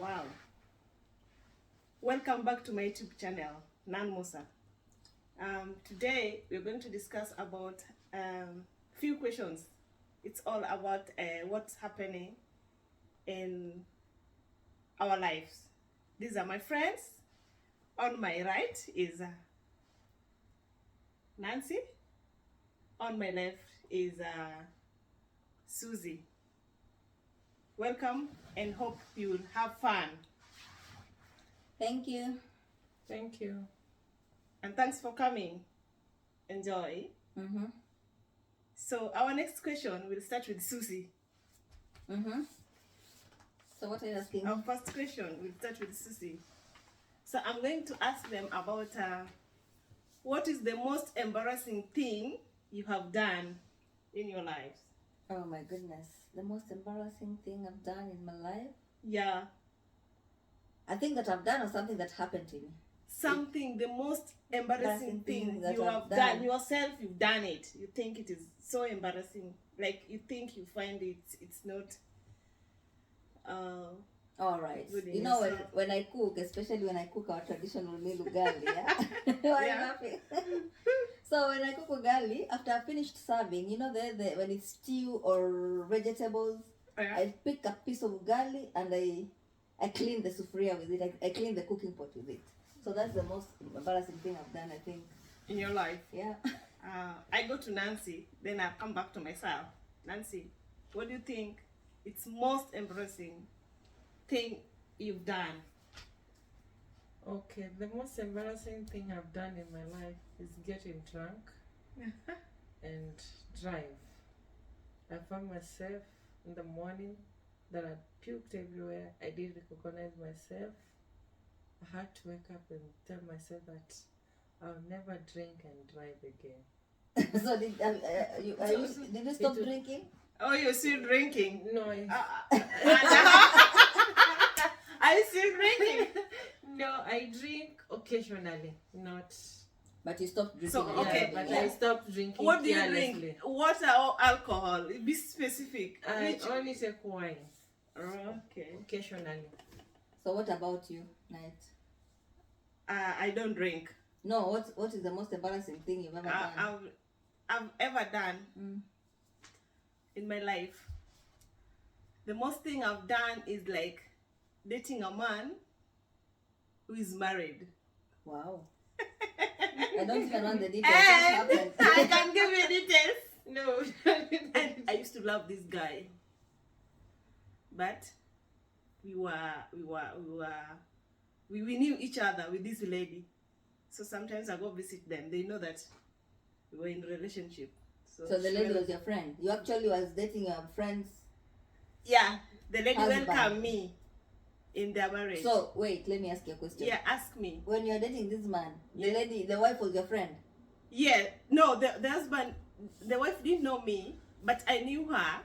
Wow. Welcome back to my YouTube channel, Nan Musa. Today we're going to discuss about few questions. It's all about what's happening in our lives. These are my friends. On my right is Nancy. On my left is Susie. Welcome and hope you will have fun. Thank you. Thank you. And thanks for coming. Enjoy. Mm-hmm. So our next question will start with Susie. Mm-hmm. So what are you asking? Our first question will start with Susie. So I'm going to ask them about what is the most embarrassing thing you have done in your lives? Oh my goodness. The most embarrassing thing I've done in my life? Yeah. I think that I've done or something that happened to me. Something, the most embarrassing thing that you I've have done yourself, you've done it. You think it is so embarrassing. Like you think you find it's not All right. good in You know, yourself. when I cook, especially when I cook our traditional meal ugali, yeah? Why are you Yeah. laughing? So when I cook ugali, after I finished serving, you know, when it's stew or vegetables, Yeah. I pick a piece of ugali and I clean the sufria with it. I clean the cooking pot with it. So that's the most embarrassing thing I've done, I think. In your life. Yeah. I go to Nancy, then I come back to myself. Nancy, what do you think it's most embarrassing thing you've done? Okay, the most embarrassing thing I've done in my life is getting drunk and drive. I found myself in the morning that I puked everywhere. I didn't recognize myself. I had to wake up and tell myself that I'll never drink and drive again. So did you stop drinking? Oh, you're still drinking? No, Are you still drinking? no, I drink occasionally, not. But you stopped drinking. So, okay, but yeah. I stopped drinking. What do you carelessly. drink? Water or alcohol? Be specific. I Which? only take wine Okay. occasionally. So what about you, Night? I don't drink. No, what is the most embarrassing thing you've ever done? I've ever done Mm. in my life. The most thing I've done is like dating a man who is married. Wow. I don't even want the details. And What happened? I can give you details. No. And I used to love this guy, but we knew each other with this lady. So sometimes I go visit them. They know that we were in a relationship. So the she lady went- was your friend. You actually was dating your friend's. Yeah, the lady Husband. welcomed me in their marriage. So wait, let me ask you a question. yeah, ask me. When you're dating this man, Yeah. the wife was your friend. Yeah, no, the husband, the wife didn't know me, but I knew her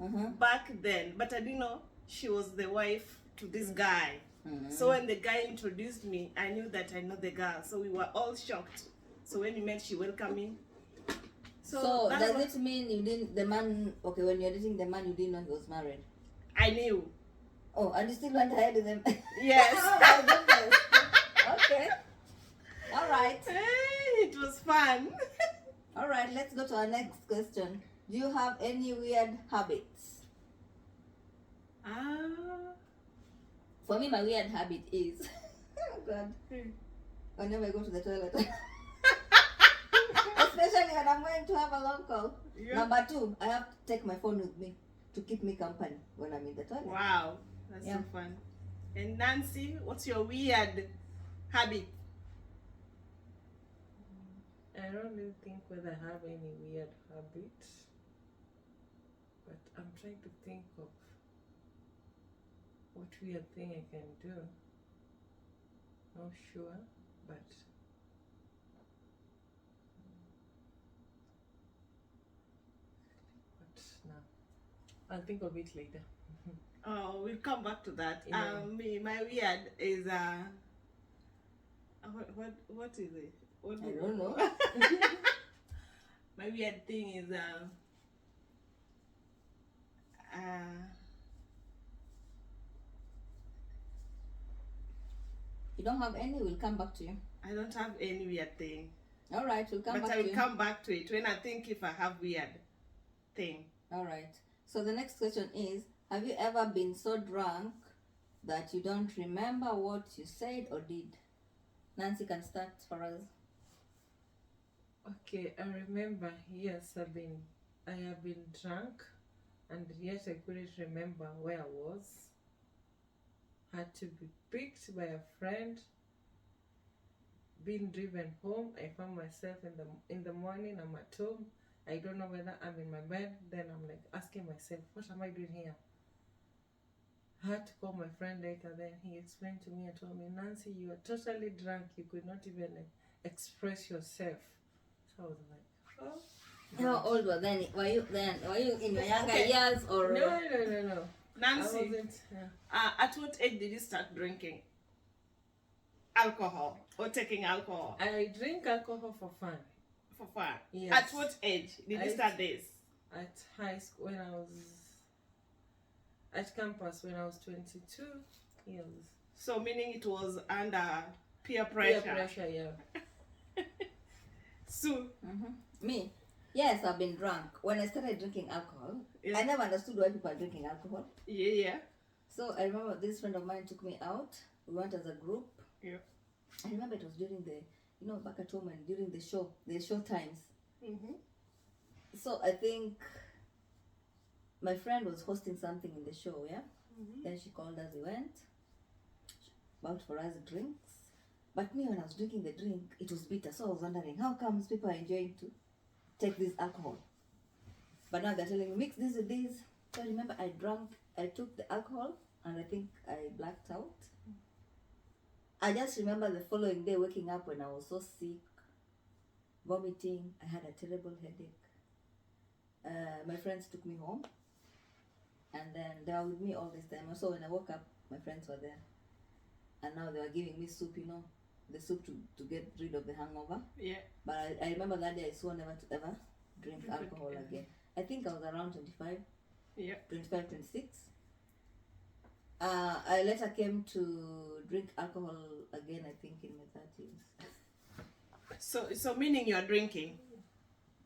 Uh-huh. back then. But I didn't know she was the wife to this guy. Mhm. So when the guy introduced me, I knew that I know the girl. So we were all shocked. So when we met, she welcomed me. So that's does what it mean you didn't the man? Okay, when you're dating the man, you didn't know he was married. I knew. Oh, and you still went ahead with him. Yes. Oh my goodness. Okay. All right. It was fun. All right. Let's go to our next question. Do you have any weird habits? For me, my weird habit is, oh God, whenever I go to the toilet, especially when I'm going to have a long call. Yeah. Number 2, I have to take my phone with me to keep me company when I'm in the toilet. Wow, that's Yeah. so fun. And Nancy, what's your weird habit? I don't really think whether I have any weird habits, but I'm trying to think of what weird thing I can do. Not sure, but no, I'll think of it later. Oh, we'll come back to that. Yeah. My weird is what is it? What I don't know. My weird thing is You don't have any, we'll come back to you. I don't have any weird thing. All right, we'll come But back I to will you. come back to it when I think if I have weird thing. All right. So the next question is, have you ever been so drunk that you don't remember what you said or did? Nancy can start for us. Okay, I remember. Yes, I have been drunk, and yet I couldn't remember where I was. Had to be picked by a friend. Being driven home, I found myself in the morning. I'm at home. I don't know whether I'm in my bed. Then I'm like asking myself, what am I doing here? I had to call my friend later. Then he explained to me and told me, Nancy, you are totally drunk. You could not even express yourself. So I was like, oh. How old were then? Were you in your younger Okay. years or? No. I Nancy, wasn't. at what age did you start drinking alcohol or taking alcohol I drink alcohol for fun. for fun? Yes. At what age did you start this? At high school, when I was at campus, when I was 22 years. So meaning it was under peer pressure. Peer pressure, yeah. So Me? Yes, I've been drunk. When I started drinking alcohol, Yeah. I never understood why people are drinking alcohol. yeah. So I remember this friend of mine took me out. We went as a group. Yeah. I remember it was during back at home and during the show times. Mm-hmm. So I think my friend was hosting something in the show, yeah? Mm-hmm. Then she called us, we went, bought for us drinks. But me, when I was drinking the drink, it was bitter. So I was wondering, how comes people are enjoying to take this alcohol? But now they're telling me, mix this with this. So I remember I took the alcohol, and I think I blacked out. I just remember the following day waking up when I was so sick, vomiting. I had a terrible headache. My friends took me home, and then they were with me all this time. So when I woke up, my friends were there, and now they were giving me soup, the soup to get rid of the hangover. Yeah. But I remember that day I swore never to ever drink Drink alcohol again. again. I think I was around 25, Yeah. 25, 26. I later came to drink alcohol again, I think in my 30s. So meaning you're drinking.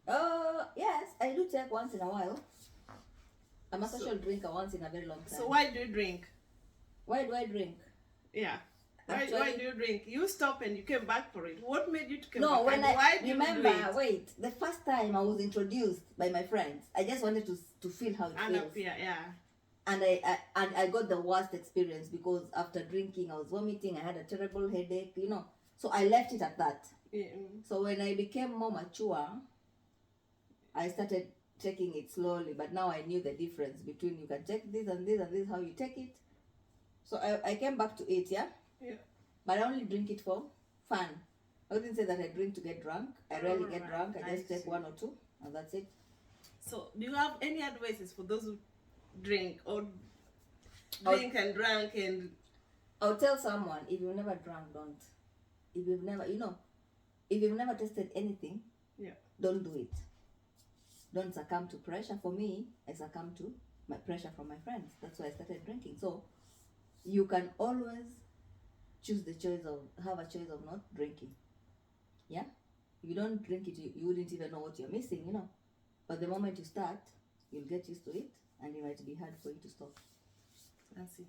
Yes, I do take once in a while. I'm a social drinker once in a very long time. So why do you drink? Why do I drink? Yeah. Why Actually- do you drink? You stopped and you came back for it. What made you to come No, back? when And why I do you remember, do it? wait, the first time I was introduced by my friends, I just wanted to feel how it And feels. up here, yeah. And I got the worst experience because after drinking I was vomiting, I had a terrible headache, So I left it at that. Yeah. So when I became more mature, I started taking it slowly, but now I knew the difference between you can take this and this and this, how you take it. So I came back to it, yeah? Yeah. But I only drink it for fun. I wouldn't say that I drink to get drunk. I rarely get drunk. I just take see. one or two, and that's it. So do you have any advices for those who drink or Oh. drink and drunk and I'll tell someone, if you've never drunk, don't. If you've never, if you've never tasted anything, Yeah. don't do it. Don't succumb to pressure. For me, I succumbed to my pressure from my friends. That's why I started drinking. So you can always have a choice of not drinking. Yeah? If you don't drink it, you wouldn't even know what you're missing, But the moment you start, you'll get used to it, and it might be hard for you to stop. Nancy,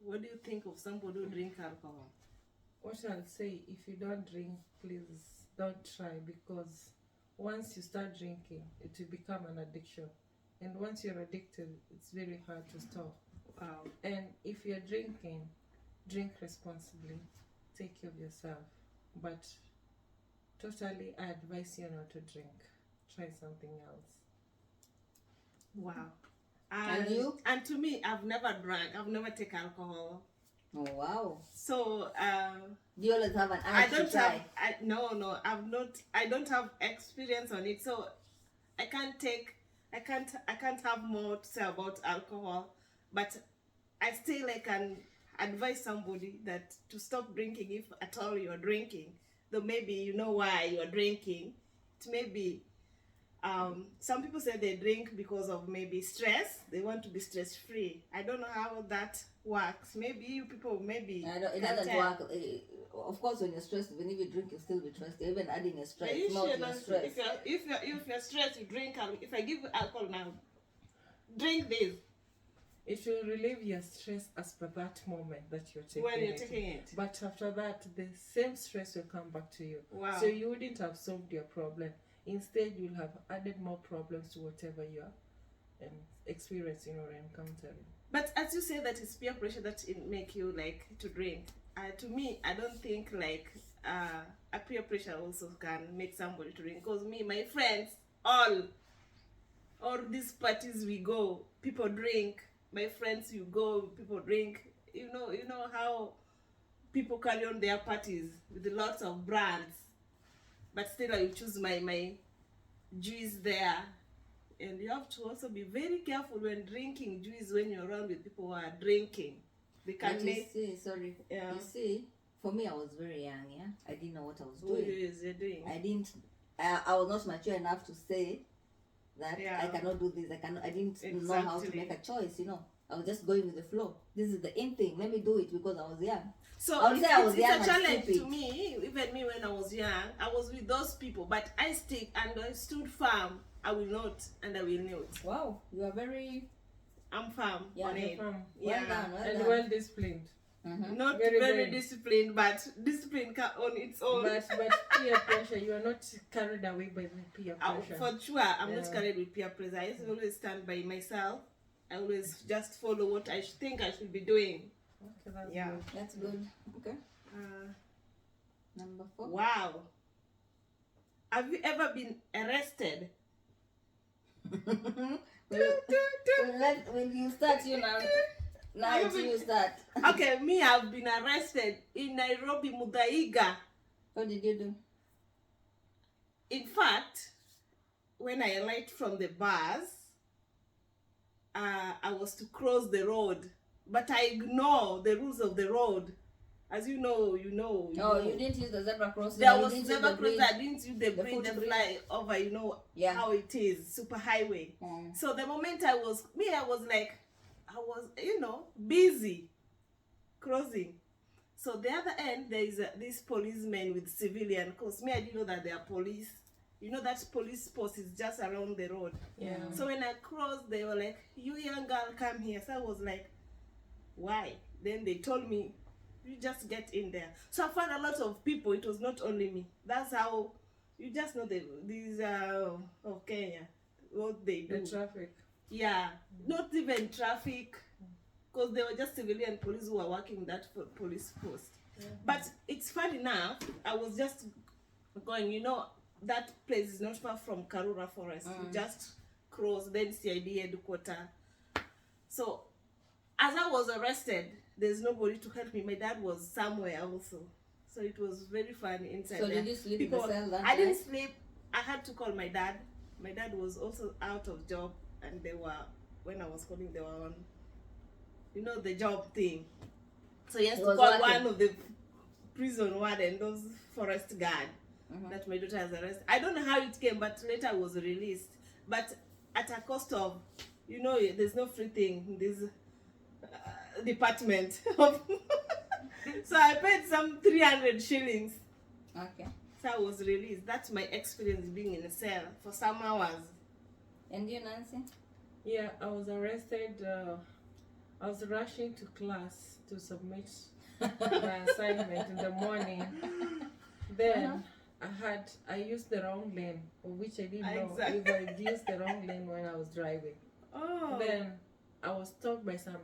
what do you think of somebody who drink alcohol? What I'll say, if you don't drink, please don't try, because once you start drinking, it will become an addiction. And once you're addicted, it's very hard to stop. Wow. And if you're drinking, drink responsibly. Take care of yourself. But totally, I advise you not to drink. Try something else. Wow. And you? And to me, I've never drank. I've never taken alcohol. Oh, wow. So Do you always have an I urge to don't try? have. No. I don't have experience on it. So I can't have more to say about alcohol. But I still can advise somebody that to stop drinking if at all you're drinking. Though maybe you know why you're drinking. It may be. Some people say they drink because of maybe stress. They want to be stress free. I don't know how that works. Maybe you people maybe I don't, it can doesn't tell. work. Of course, when you're stressed, even if you drink, you'll still be stressed. You're even adding a stress, Are you not sure your that stress. if you're stressed, you drink alcohol? If I give you alcohol now, drink this It will relieve your stress as per that moment that you're taking when you're it. taking it. But after that, the same stress will come back to you. Wow. So you wouldn't have solved your problem. Instead, you'll have added more problems to whatever you're experiencing or encountering. But as you say that it's peer pressure that it make you like to drink. To me, I don't think like a peer pressure also can make somebody to drink. Because me, my friends, all these parties we go, people drink. My friends, you go, people drink. You know how people carry on their parties with lots of brands, but still I choose my juice there. And you have to also be very careful when drinking juice when you're around with people who are drinking. They can But you make see, sorry. Yeah. You see, for me, I was very young. Yeah, I didn't know what I was who doing. is you're doing. I didn't. I was not mature enough to say that Yeah. I cannot do this. I didn't know how to Exactly. make a choice. I was just going with the flow. This is the in thing. Let me do it because I was young. So I would say I was it's young a and challenge stupid. to me. Even me when I was young, I was with those people, but I stick and I stood firm. I will not and I will not. Wow, you are very I'm firm Yeah, on you're it. Firm well Yeah. done. Well and done. well disciplined. Mhm. Not Very, very, very. disciplined, but discipline on its own. But peer pressure, you are not carried away by the peer pressure. For sure, I'm not Yeah. carried with peer pressure. I always stand by myself. I always just follow what I think I should be doing. Okay, that's Yeah. good. That's good. Okay. Number 4. Wow. Have you ever been arrested? When you start, now it's you start. Okay, me, I've been arrested in Nairobi, Muthaiga. What did you do? In fact, when I alight from the bus, I was to cross the road, but I ignore the rules of the road. As you know. Oh, you didn't use the zebra crossing. There you was didn't use never the bridge. cross. I didn't use the bridge, the footbridge. fly over. Yeah. How it is, super highway. Mm. So the moment I was like, I was, busy crossing. So the other end, there is this policeman with civilian clothes. Me, I didn't know that they are police. That police post is just around the road. Yeah. So when I crossed, they were like, "You young girl, come here." So I was like, "Why?" Then they told me, "You just get in there." So I found a lot of people. It was not only me. That's how you just know these of Kenya, what they The do. traffic. Yeah, not even traffic, because they were just civilian police who were working that police post. Yeah. But it's fun enough. I was just going, that place is not far from Karura Forest. You just cross, then CID headquarters. So, as I was arrested, there's nobody to help me. My dad was somewhere also. So it was very fun inside So there. did you sleep in the cell that I didn't night? sleep. I had to call my dad. My dad was also out of job, and when I was calling, they were on, the job thing. So he has He to was call working. one of the prison warden, those forest guard, that my daughter has arrested. I don't know how it came, but later I was released. But at a cost of, there's no free thing in this department. So I paid some 300 shillings. Okay. So I was released. That's my experience being in a cell for some hours. And you, Nancy? Yeah, I was arrested. I was rushing to class to submit my assignment in the morning. Then I used the wrong lane, of which I didn't know. Exactly. If I used the wrong lane when I was driving. Oh. Then I was stopped by some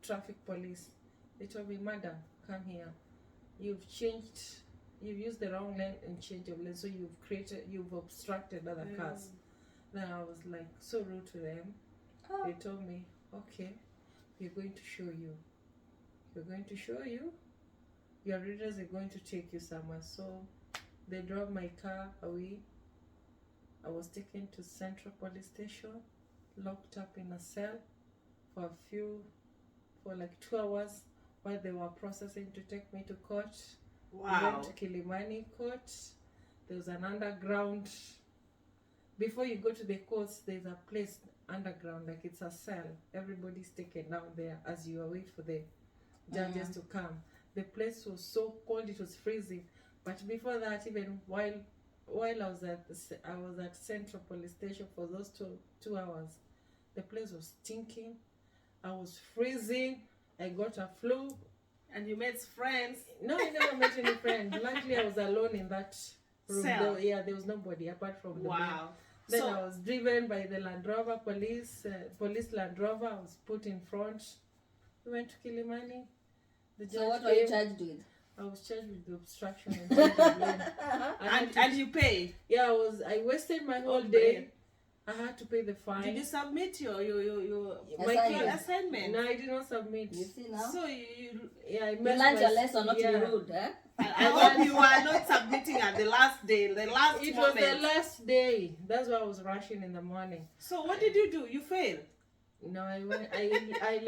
traffic police. They told me, "Madam, come here. You've used the wrong lane and changed your lane, so you've obstructed other cars." Then I was like so rude to them. Oh. They told me, "Okay, we're going to show you. We're going to show you. Your readers are going to take you somewhere." So they drove my car away. I was taken to Central Police Station, locked up in a cell for like 2 hours while they were processing to take me to court. We Wow. went to Kilimani court. There was an underground. Before you go to the courts, there's a place underground, like it's a cell. Everybody's taken down there as you wait for the judges to come. The place was so cold, it was freezing. But before that, even while I was at Central Police Station for those two hours, the place was stinking. I was freezing. I got a flu. And you made friends. No, I never met any friend. Luckily, I was alone in that room. Cell. There was nobody apart from the bed. Wow. Then So- I was driven by the Land Rover police Land Rover. I was put in front. We went to Kilimani. The So judge what were you came. charged with? I was charged with the obstruction and taking blame. And you paid. Yeah, I wasted my whole Oh, day. I had to pay the fine. Did you submit your My Assignment. assignment? No, I did not submit. You see now? So you Yeah, I You messed learned your my- lesson not to be rude, eh? I hope you are not submitting at the last day, the last It was moment. the last day. That's why I was rushing in the morning. So what did you do? You failed. No, I went. I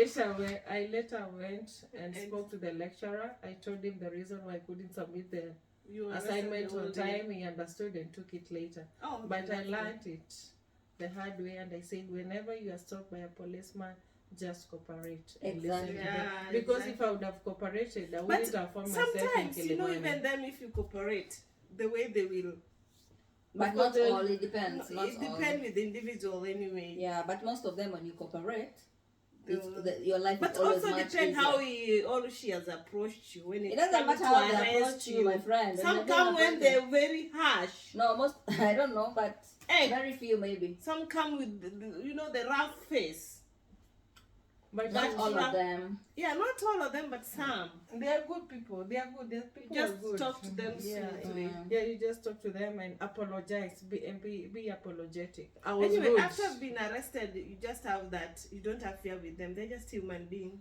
later went and spoke to the lecturer. I told him the reason why I couldn't submit the You were assignment arrested the on whole day. time. He understood and took it later. Oh, okay, But I that's learned it the hard way, and I said, whenever you are stopped by a policeman, just cooperate and listen Exactly. to them. Yeah, Because exactly. if I would have cooperated, I But wouldn't have found myself in sometimes, you know, Kilimani. even them, if you cooperate, the way they will, But Because not the- all, it depends. Not it all. depends with the individual anyway. Yeah, but most of them, when you cooperate, The- your life But is always also much depend easier. how he or she has approached you when It it doesn't comes matter to how they arrest approach you, my friend. Some When they come when approach they're you- very harsh. No, most I don't know, but Hey. very few maybe. Some come with the rough face. But Not That's all right. of them. Yeah, not all of them, but some. they are good people. They are good. Their people Just are good. talk to them Yeah. sweetly. Yeah, you just talk to them and apologize. Be apologetic. I was Anyway, rude. after being arrested, you just have that. You don't have fear with them. They're just human beings.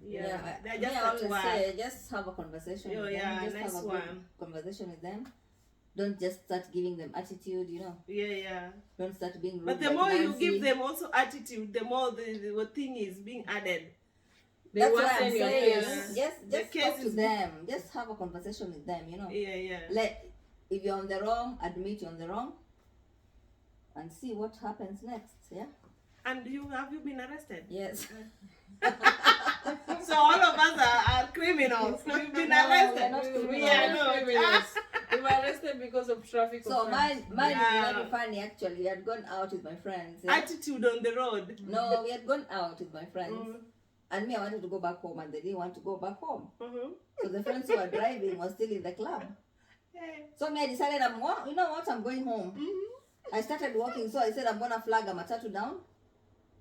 Yeah, they're me, just I at always work. say, just have a conversation Oh, with yeah, them. Just nice have a good one. conversation with them. Don't just start giving them attitude, Yeah. Don't start being rude. But the like more you Nancy. give them also attitude, the more the thing is being added. They That's want what I'm in your saying. face. Just The talk case to is- them. Just have a conversation with them, Yeah. If you're on the wrong, admit you're on the wrong, and see what happens next. Yeah. And have you been arrested? Yes. So all of us are criminals. We've been No, we're arrested. not We criminals. are Yeah, not no. criminals. We were arrested because of traffic So offense. mine Yeah. is very funny actually. We had gone out with my friends. Yeah? Attitude on the road. No, we had gone out with my friends, Mhm. and me I wanted to go back home, and they didn't want to go back home. Mhm. So the friends who were driving were still in the club. Yeah. So me I decided you know what, I'm going home. Mhm. I started walking, so I said I'm gonna flag a matatu down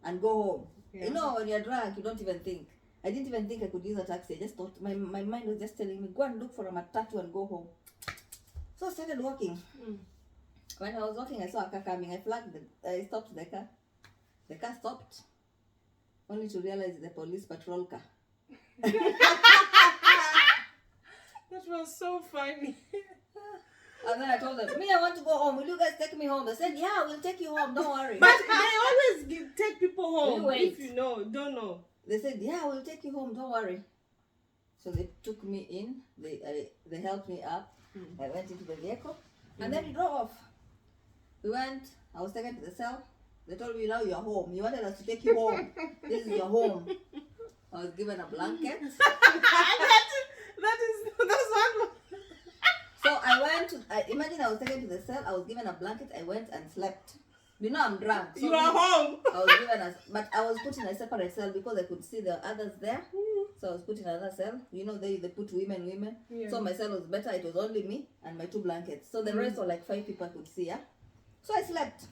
and go home. Yeah. You know, when you're drunk, you don't even think. I didn't even think I could use a taxi. I just thought my mind was just telling me, go and look for a matatu and go home. So I started walking. Mm. When I was walking, I saw a car coming. I stopped the car. The car stopped, only to realize it's the police patrol car. That was so funny. And then I told them, me, I want to go home. Will you guys take me home? They said, yeah, we'll take you home. Don't worry. But they always take people home You wait. if you don't know. They said, yeah, we'll take you home. Don't worry. So they took me in. They helped me up. I went into the vehicle. And then we drove off. We went. I was taken to the cell. They told me, now you're home. You wanted us to take you home. This is your home. I was given a blanket. That's one. So I went to, imagine I was taken to the cell. I was given a blanket. I went and slept. You know I'm drunk. So You are home. I was given but I was put in a separate cell because I could see the others there. So I was put in another cell. You know, they put women. Yeah. So my cell was better. It was only me and my 2 blankets. So the rest were like 5 people I could see, yeah? So I slept.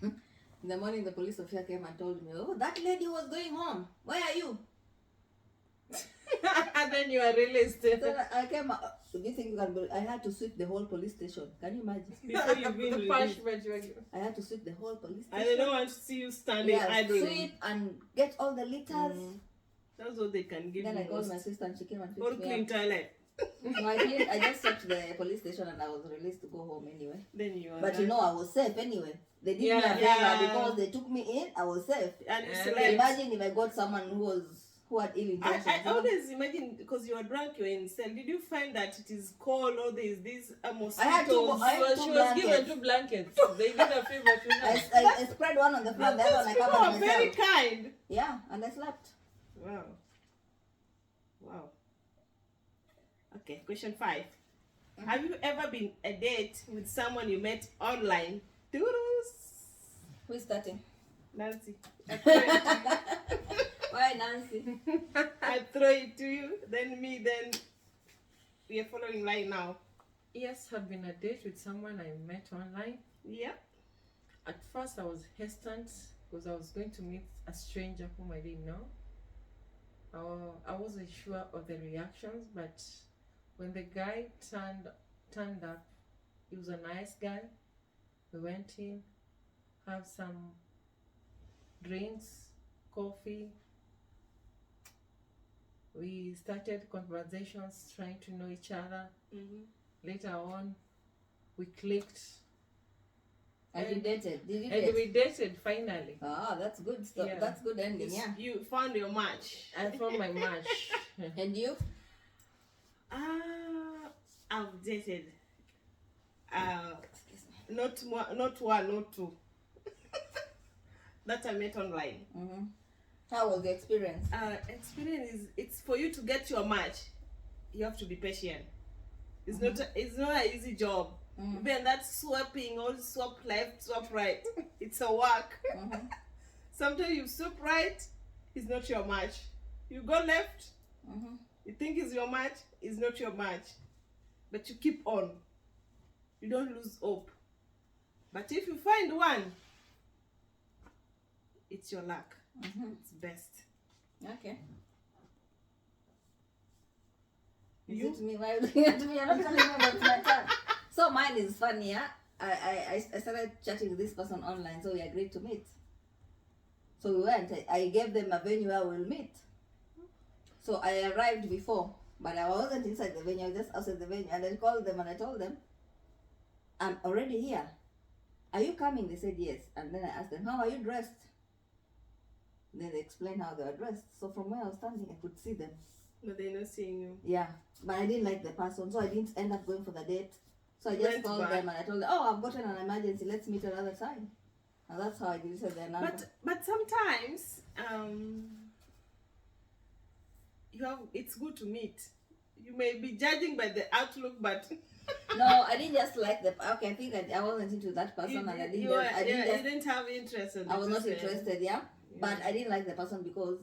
In the morning, the police officer came and told me, oh, that lady was going home. Where are you? And then you are released. So I came out. Do you think you can believe? I had to sweep the whole police station. Can you imagine? Before you've been The released. punishment you were given. I had to sweep the whole police And station. they don't want to see you standing Yeah, idling. sweep and get all the litters. That's what they can give Then you I called my most. sister and she came and Or picked me clean up. toilet. No, I just swept the police station and I was released to go home anyway. Then you are But you know, I was safe anyway. They did me a Yeah, favor yeah. because they took me in. I was safe. And you And slept. Imagine if I got someone who who had ill intentions. I always imagine, because you are drunk, you're in cell. Did you find that it is cold or there is this mosquitoes? I had two She was given 2 blankets. They did a favor to her. I spread one on the floor, the other one I People covered are very myself. kind. Yeah, and I slept. Wow. Wow. Okay, question 5. Have you ever been a date with someone you met online? Toodles. Who is starting? Nancy. I throw it to Why, Nancy? you. I throw it to you. Then me. Then we are following line now. Yes, have been a date with someone I met online. Yeah. At first, I was hesitant because I was going to meet a stranger whom I didn't know. I wasn't sure of the reactions, but when the guy turned up, he was a nice guy. We went in, have some drinks, coffee. We started conversations, trying to know each other. Later on, we clicked. And you dated? Did you And date? we dated finally. Ah, that's good stuff. Yeah. That's good ending, yeah. You found your match. I found my match. And you? I've dated. Excuse me. Not one, not 2. That I met online. Mm-hmm. How was the experience? Experience is, it's for you to get your match. You have to be patient. It's not an easy job. Even that swapping, all swap left, swap right. It's a work. Sometimes you swap right, it's not your match. You go left, you think it's your match, it's not your match. But you keep on. You don't lose hope. But if you find one, it's your luck. It's best. Okay. You? Is it me? Why are you looking at me? I'm not telling you about my turn. So mine is funny, yeah? I started chatting with this person online, so we agreed to meet. So we went. I gave them a venue where we'll meet. So I arrived before, but I wasn't inside the venue, I was just outside the venue. And I called them and I told them, I'm already here. Are you coming? They said yes. And then I asked them, how are you dressed? Then they explained how they were dressed. So from where I was standing, I could see them. But they're not seeing you. Yeah, but I didn't like the person, so I didn't end up going for the date. So I just Went called back. them and I told them, oh, I've gotten an emergency, let's meet another time. And that's how I deleted their number. But sometimes it's good to meet. You may be judging by the outlook, but No, I didn't just like the. Okay, I think I wasn't into that person, and I didn't. you didn't have interest in the I was not person. interested, yeah. But I didn't like the person because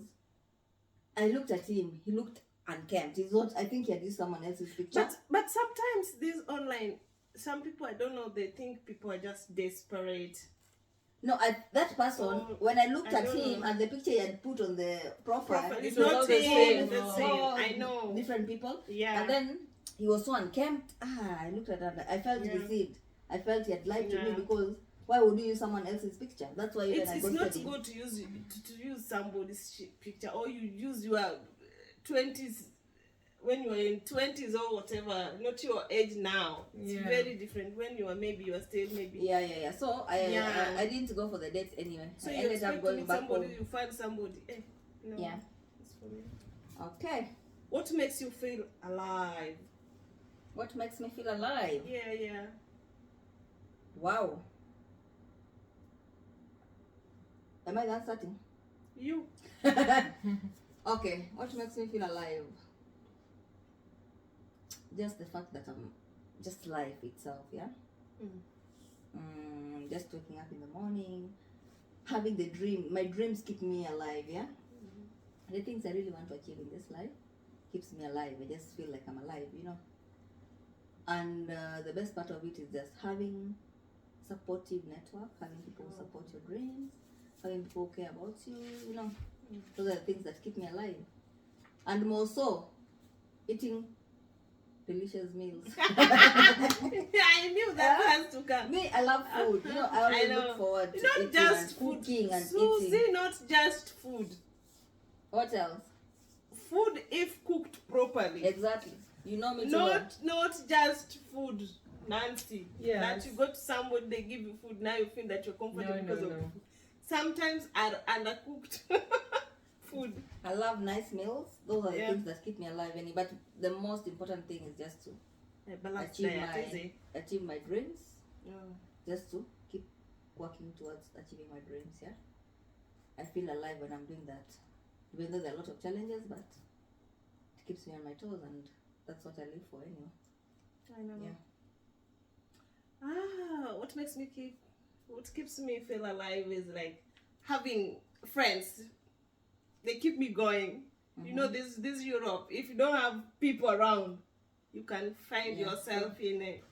I looked at him. He looked unkempt. He's not. I think he had used someone else's picture. But sometimes this online, some people, I don't know, they think people are just desperate. No, that person. Oh, when I looked I at don't him know. and the picture he had put on the profile, It's it was not all the same. same. The same. I know. different people. Yeah. And then he was so unkempt. I looked at that. I felt Yeah. deceived. I felt he had lied to me Yeah. because why would you use someone else's picture? That's why even I It's ghosted not him. good to use somebody's picture, or you use your 20s when you were in 20s or whatever, not your age now. It's Yeah. very different when you are still maybe. Yeah. So Yeah. I didn't go for the date anyway. So I you ended expect up to going meet back somebody, home. you find somebody. No, Yeah. it's for me. Okay. What makes you feel alive? What makes me feel alive? Yeah. Wow. Am I done starting? You. Okay. What makes me feel alive? Just the fact that I'm just life itself, yeah? Just waking up in the morning, having the dream. My dreams keep me alive, yeah? The things I really want to achieve in this life keeps me alive. I just feel like I'm alive, you know? And the best part of it is just having supportive network, having people who support your dreams, having people who care about you, you know? Those are the things that keep me alive. And more so, eating delicious meals. I knew that has to come. Me, I love food. You know, I always know. look forward to Not eating just and food. cooking and Susie, eating. not just food. What else? Food if cooked properly. Exactly. You know me too well. Not just food, Nancy. Yes. That you go to somebody, they give you food, now you feel that you're comfortable No, because no, of no. food. Sometimes are undercooked food. I love nice meals. Those are the Yeah. things that keep me alive. But the most important thing is just to A balanced achieve diet, is it? achieve my dreams. Mm. Just to keep working towards achieving my dreams. Yeah, I feel alive when I'm doing that. Even though there are a lot of challenges, but it keeps me on my toes, and that's what I live for anyway. I know. Yeah. What keeps me feel alive is like having friends. They keep me going. You know, this Europe. If you don't have people around, you can find Yeah. yourself in a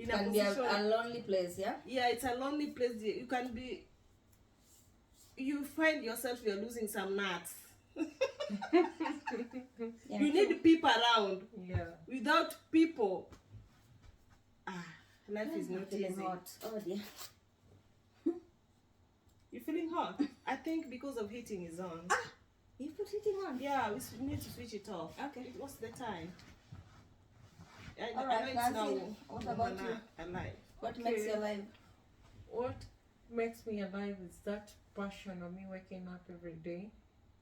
Can be position. a lonely place. Yeah. Yeah, it's a lonely place. You can be. You find yourself you're losing some nuts. Yeah. You need people around. Yeah. Without people, life is I'm not feeling easy. hot. Oh dear. You're feeling hot? I think because of heating is on. You put heating on. Yeah, we need to switch it off. Okay. What's the time? All right, Nancy, what about you? Alive. What makes you alive? What makes me alive is that passion of me waking up every day,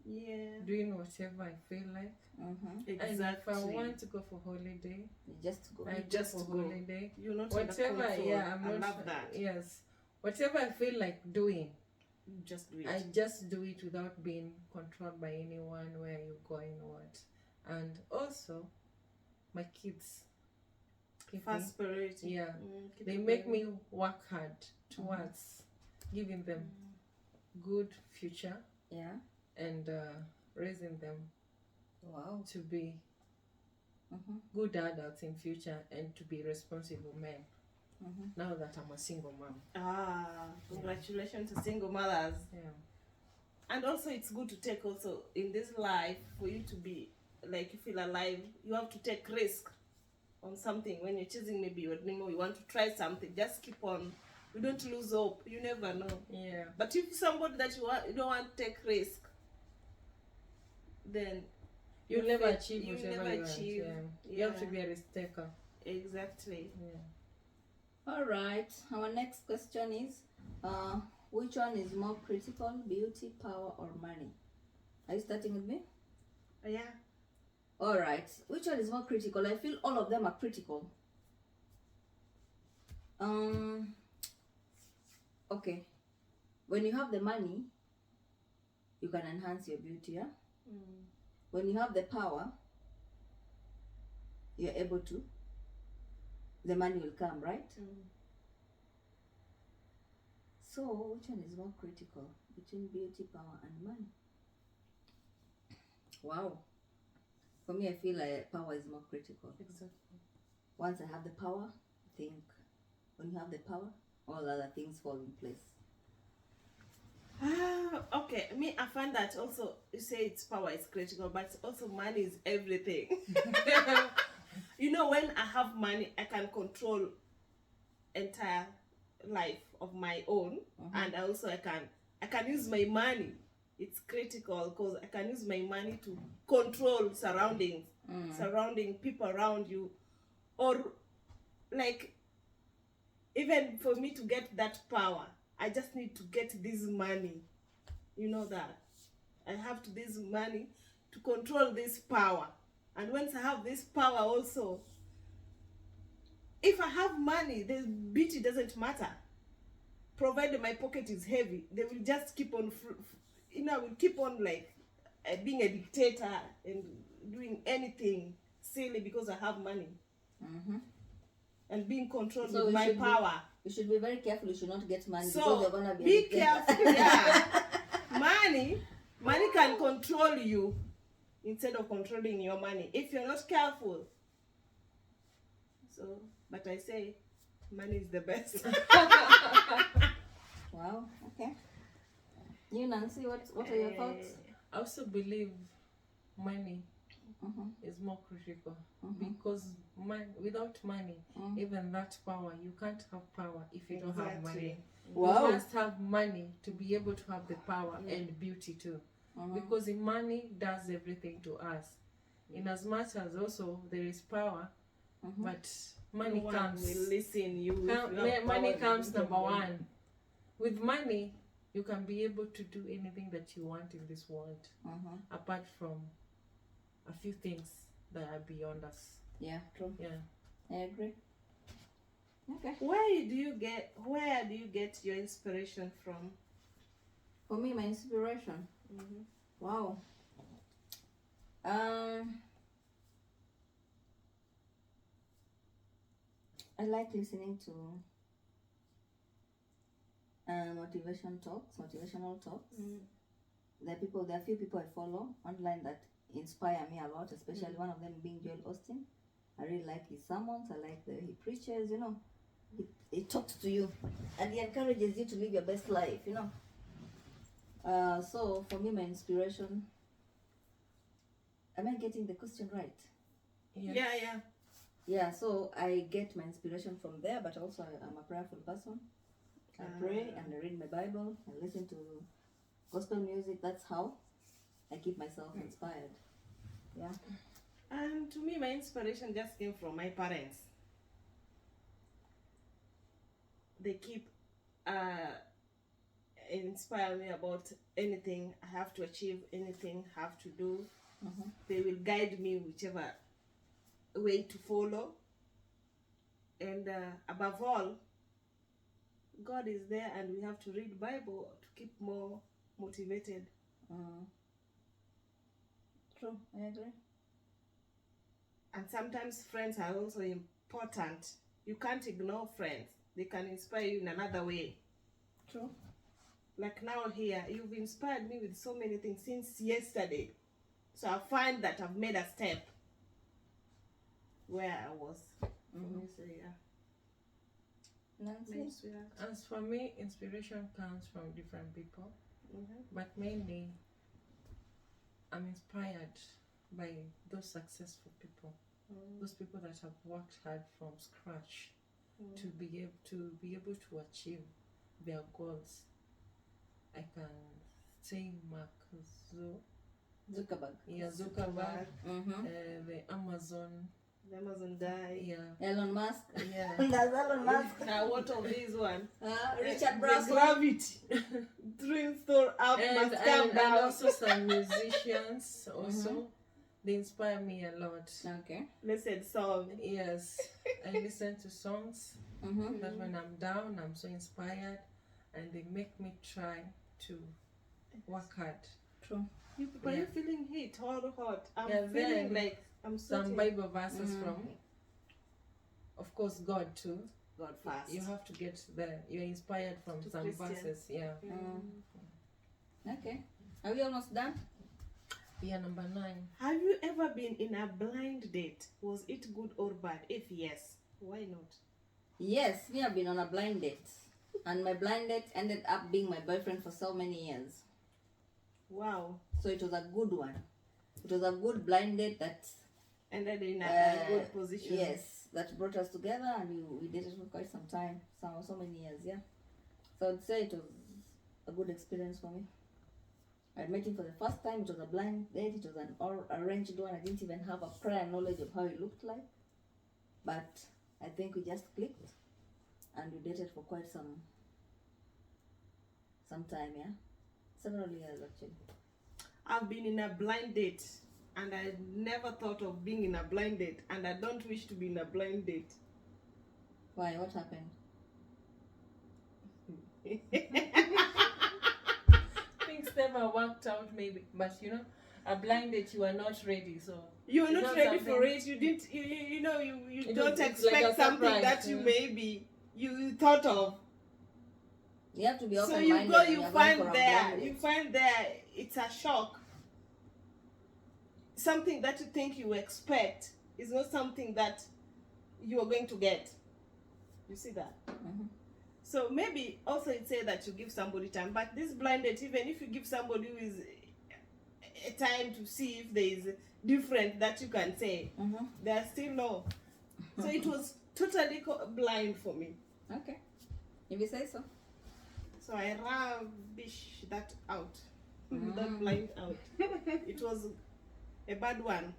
Yeah. doing whatever I feel like. Mm-hmm. And if I Exactly. want to go for holiday, You just go. I just go for go. holiday. You're not under Whatever, control. yeah, I'm I not. love that. Yes, whatever I feel like doing, You just do it. I just do it without being controlled by anyone. Where you're going, what, and also my kids. Keep me- Fast priority. Yeah, Keep they it make going. me work hard towards giving them good future Yeah. and raising them Wow. to be Mm-hmm. good adults in future and to be responsible men. Mm-hmm. Now that I'm a single mom. Congratulations to single mothers. Yeah. And also it's good to take also in this life for you to be like you feel alive, you have to take risk on something. When you're choosing maybe your dream or you want to try something, just keep on. You don't lose hope. You never know. Yeah. But if somebody that you don't want to take risk, then You'll never achieve you'll whatever never you want. achieve. Yeah. You have to Yeah. be a risk taker. exactly. Yeah. All right. Our next question is, which one is more critical, beauty, power, or money? Are you starting with me? Yeah. All right. Which one is more critical? I feel all of them are critical. Okay. When you have the money, you can enhance your beauty. Yeah. When you have the power, you're able to. The money will come, right? So, which one is more critical between beauty, power, and money? Wow. For me, I feel like power is more critical. Exactly. Once I have the power, I think when you have the power, all other things fall in place. Okay, me, I find that also you say it's power is critical, but also money is everything. You know, when I have money, I can control entire life of my own, and also I can use my money. It's critical because I can use my money to control surroundings, surrounding people around you, or like even for me to get that power, I just need to get this money. You know that I have to this money to control this power. And once I have this power also, if I have money, the beauty doesn't matter. Provided my pocket is heavy, they will just keep on, I will keep on like being a dictator and doing anything silly because I have money. And being controlled So with we my should be- power. You should be very careful. You should not get money because So you're gonna be. be addicted. careful. Yeah. Money can control you instead of controlling your money if you're not careful. So, but I say money is the best. Wow. Okay. You, Nancy, what are your thoughts? I also believe money Mm-hmm. is more critical because without money, even that power, you can't have power if you don't have money. Wow. You must have money to be able to have the power and beauty too. Because the money does everything to us. In as much as also there is power, but money No one comes. will listen you. Money comes number one. With money, you can be able to do anything that you want in this world, apart from a few things that are beyond us. Yeah, true. Yeah. I agree. Okay. Where do you get your inspiration from? For me, my inspiration. Wow. I like listening to motivational talks. There are a few people I follow online that inspire me a lot, especially one of them being Joel Austin. I really like his sermons. I like the way he preaches, he talks to you and he encourages you to live your best life, So for me, my inspiration, am I getting the question right? Yes. Yeah, so I get my inspiration from there, but also I'm a prayerful person. I pray and I read my Bible, I listen to gospel music. That's how I keep myself inspired. Yeah. And to me, my inspiration just came from my parents. They keep inspire me about anything I have to achieve, anything I have to do. They will guide me whichever way to follow. And above all, God is there, and we have to read Bible to keep more motivated. True, I agree. And sometimes friends are also important. You can't ignore friends. They can inspire you in another way. True. Like now here, you've inspired me with so many things since yesterday. So I find that I've made a step where I was. So yeah. Nancy? As for me, inspiration comes from different people, but mainly I'm inspired by those successful people, those people that have worked hard from scratch to be able to achieve their goals. I can say Mark Zuckerberg. Yeah, Zuckerberg, the Amazon. The Amazon died. Yeah. Elon Musk. Yeah. That's Elon Musk. Now what of this one? Richard The Branson. gravity. Dream store up And, must come and down. also some musicians also. They inspire me a lot. Okay. Listen song. Yes. I listen to songs that when I'm down, I'm so inspired, and they make me try to work hard. True. You people, you're feeling heat, hot. I'm Yeah, feeling then like I'm Some sweating. Bible verses from, of course, God too. God fast. You have to get there. You're inspired from To some Christian. verses. Yeah. Okay. Are we almost done? Yeah, number 9. Have you ever been in a blind date? Was it good or bad? If yes, why not? Yes, we have been on a blind date. And my blind date ended up being my boyfriend for so many years. Wow. So it was a good one. It was a good blind date that Ended in a good position. Yes, that brought us together, and we dated for quite some time, so many years, yeah. So I'd say it was a good experience for me. I met him for the first time. It was a blind date. It was an arranged one. I didn't even have a prior knowledge of how he looked like, but I think we just clicked, and we dated for quite some time, yeah, several years actually. I've been in a blind date, and I never thought of being in a blind date, and I don't wish to be in a blind date. Why? What happened? Things never worked out, maybe, but a blind date, you are not ready, so You're it's not ready something- for it. You didn't. You It don't was- it's like expect a something surprise, that you thought of. You have to be So open-minded. you go, when you you're going find for a there, blind you date. find there, it's a shock. Something that you think you expect is not something that you are going to get. You see that? So maybe also it say that you give somebody time, but this blind date, even if you give somebody who is a time to see if there is different that you can say, there's still no. So it was totally blind for me. Okay, if you say so. So I rubbish that out, that blind out. It was a bad one.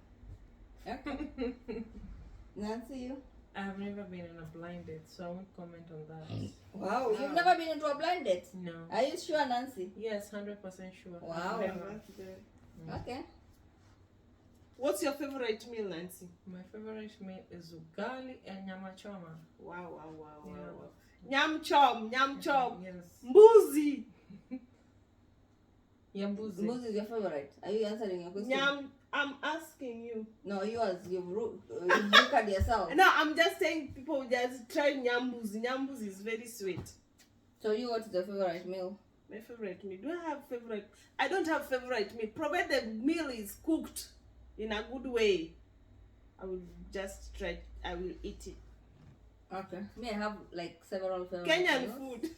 Okay. Nancy, you? I have never been in a blind date, so I won't comment on that. Wow, you've Wow. never been into a blind date? No. Are you sure, Nancy? Yes, 100% sure. Wow. Never. Okay. What's your favorite meal, Nancy? My favorite meal is ugali and nyama choma. Wow. Yeah. Nyam chom. Yes. Mbuzi. Yambuzi. Mbuzi is your favorite. Are you answering your question? Nyam. I'm asking you. No, yours. You've looked at yourself. No, I'm just saying people just try nyambuzi. Nyambuzi is very sweet. So you, what is your favorite meal? My favorite meal. Do I have favorite? I don't have favorite meal. Provided the meal is cooked in a good way, I will just try. I will eat it. Okay. Me, I have like several favorite Kenyan meals. food.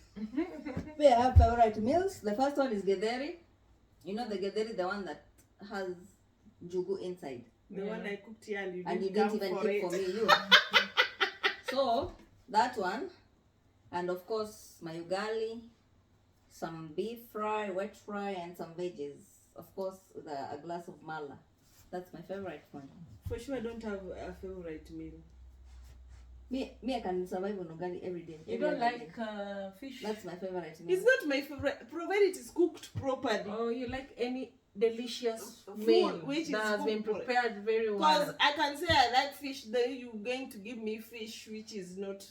Me, I have favorite meals. The first one is getheri. You know the getheri, the one that has jugu inside. The Yeah. one I cooked here and you And you didn't didn't come even for keep it. for me, you. So, that one. And of course, my ugali, some beef fry, wet fry, and some veggies. Of course, with a glass of mala. That's my favorite one. For sure, I don't have a favorite meal. Me, I can survive on ugali every day. You every don't other like day. fish? That's my favorite meal. It's not my favorite, provided it is cooked properly. Oh, you like any delicious Food meal which that is has been cooked prepared very Because well. I can say I like fish, then you're going to give me fish which is not,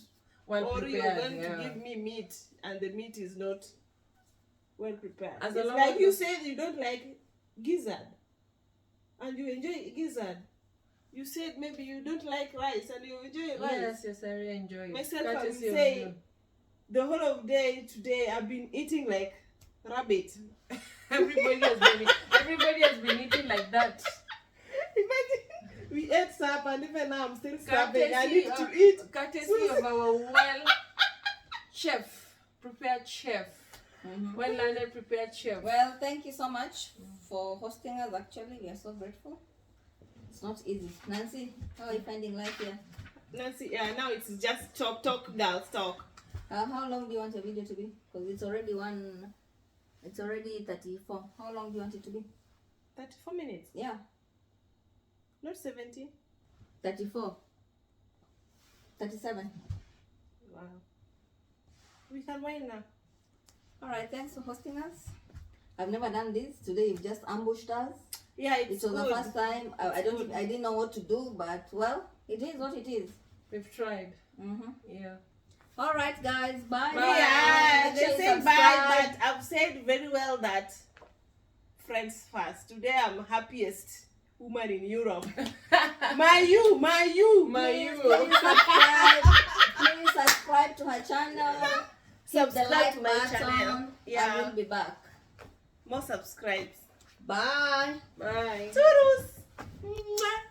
Well or prepared, you're going yeah. to give me meat and the meat is not well prepared. As It's long like as you the- said you don't like gizzard and you enjoy gizzard. You said maybe you don't like rice and you enjoy rice. Yes, I really enjoy it. Myself, I will Courtesy of say you. the whole of day today I've been eating like rabbit. everybody has been eating like that. Imagine we ate supper and even now I'm still starving. I Courtesy need of, to eat. courtesy of our prepared chef, Mhm. well learned prepared chef. Well, thank you so much for hosting us. Actually, we are so grateful. It's not easy. Nancy, how are you finding life here? Nancy, yeah, now it's just talk, girls, talk. How long do you want your video to be? Because it's already 34. How long do you want it to be? 34 minutes, Yeah, not 70. 34. 37. Wow. We can wind now. All right, thanks for hosting us. I've never done this. Today you've just ambushed us. Yeah, It it's was good. the first time. I didn't know what to do, but well, it is what it is. We've tried. Mm-hmm. Yeah. All right, guys. Bye. Yeah, Make they sure you say bye, subscribe. but I've said very well that friends first. Today I'm happiest woman in Europe. my you. Please subscribe. Please subscribe to her channel. Hit the Subscribe like to my button. channel. Yeah. I will be back. More subscribes. Bye. Bye. Toodles. Mwah.